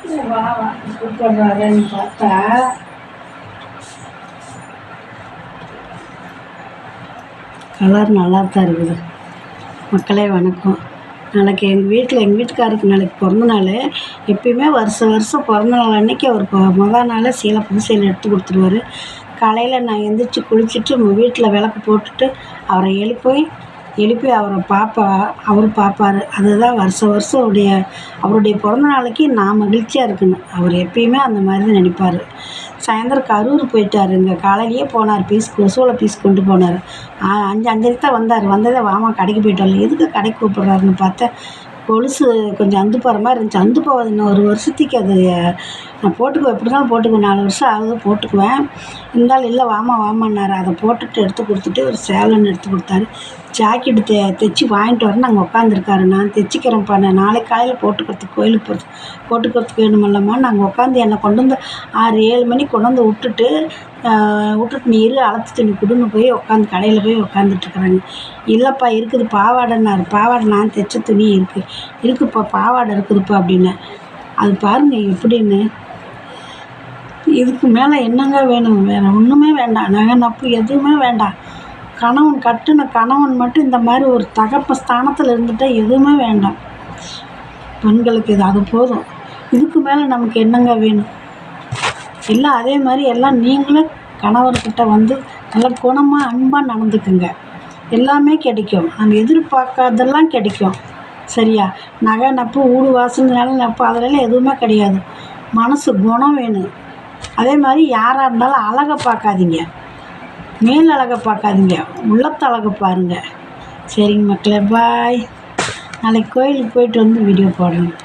வா வா கூப்பிட்றாருன்னு பார்த்தா கலர் நல்லா தான் இருக்குது. மக்களே வணக்கம். நாளைக்கு எங்கள் வீட்டுக்காருக்கு நாளைக்கு பிறந்த நாள். எப்பயுமே வருஷம் பிறந்த நாள் அன்றைக்கி அவர் மொதல் நாளே புது சேலை எடுத்து கொடுத்துருவாரு. காலையில் நான் எந்திரிச்சு குளிச்சுட்டு வீட்டில் விளக்கு போட்டுட்டு அவரை எழுப்பி அவர் பார்ப்பார். அதுதான் வருஷம் அவருடைய பிறந்த நாளைக்கு நான் மகிழ்ச்சியாக இருக்கணும். அவர் எப்பயுமே அந்த மாதிரி தான் நினைப்பார். சாயந்தரம் கரூர் போயிட்டார். இங்கே காலையிலேயே போனார். கொசுவில் பீஸ் கொண்டு போனார். 5:30 தான் வந்தார். வந்ததே வாமா கடைக்கு போயிட்டு வரல. எதுக்கு கடைக்கு கூப்பிட்றாருன்னு பார்த்தா கொலுசு கொஞ்சம் அந்து போகிற மாதிரி இருந்துச்சு. அந்து போகாது, இன்னும் 1 வருஷத்துக்கு அது நான் போட்டுக்குவேன். எப்படி தான் போட்டுக்குவேன், 4 வருஷம் ஆகுது போட்டுக்குவேன். இருந்தாலும் இல்லை வாமான்னாரு. அதை போட்டுட்டு எடுத்து கொடுத்துட்டு ஒரு சேலன்னு எடுத்து கொடுத்தாரு. ஜாக்கெட்டு தைச்சி வாங்கிட்டு வரேன். நாங்கள் உட்காந்துருக்காரு. நான் தைச்சிக்கிறேன்ப்பா, நான் நாளைக்கு காலையில் போட்டுக்கிறதுக்கு கோயிலுக்கு போட்டுக்கிறதுக்கு வேணுமில்லம்மா. நாங்கள் உட்காந்து என்னை கொண்டு வந்து 6-7 மணிக்கு கொண்டு வந்து விட்டுட்டு நீ அளத்து துணி கொடுன்னு போய் கடையில் போய் உட்காந்துட்ருக்குறாங்க. இல்லைப்பா இருக்குது பாவாடைன்னாரு. பாவாடை நான் தைச்ச துணி இருக்குப்பா பாவாடை இருக்குதுப்பா அப்படின்னேன். அது பாருங்கள் எப்படின்னு. இதுக்கு மேலே என்னங்க வேணும்? வேறு ஒன்றுமே வேண்டாம். நகை நப்பு எதுவுமே வேண்டாம். கட்டின கணவன் மட்டும் இந்த மாதிரி ஒரு தகப்ப ஸ்தானத்தில் இருந்துட்டால் எதுவுமே வேண்டாம். பெண்களுக்கு அது போதும். இதுக்கு மேலே நமக்கு என்னங்க வேணும்? எல்லாம் அதே மாதிரி எல்லாம் நீங்களும் கணவர்கிட்ட வந்து நல்ல குணமாக அன்பாக நடந்துக்குங்க. எல்லாமே கிடைக்கும். நம்ம எதிர்பார்க்காதெல்லாம் கிடைக்கும். சரியா? நகை நப்பு ஊடு வாசல் நில நப்பு அதெல்லாம் எதுவுமே கிடையாது. மனசு குணம் வேணும். அதே மாதிரி யாராக இருந்தாலும் அழகை பார்க்காதீங்க, மேல் அழகை பார்க்காதீங்க, உள்ளத்த அழகை பாருங்கள். சரிங்க மக்களே, பாய். நாளைக்கு கோயிலுக்கு போயிட்டு வந்து வீடியோ போடணும்.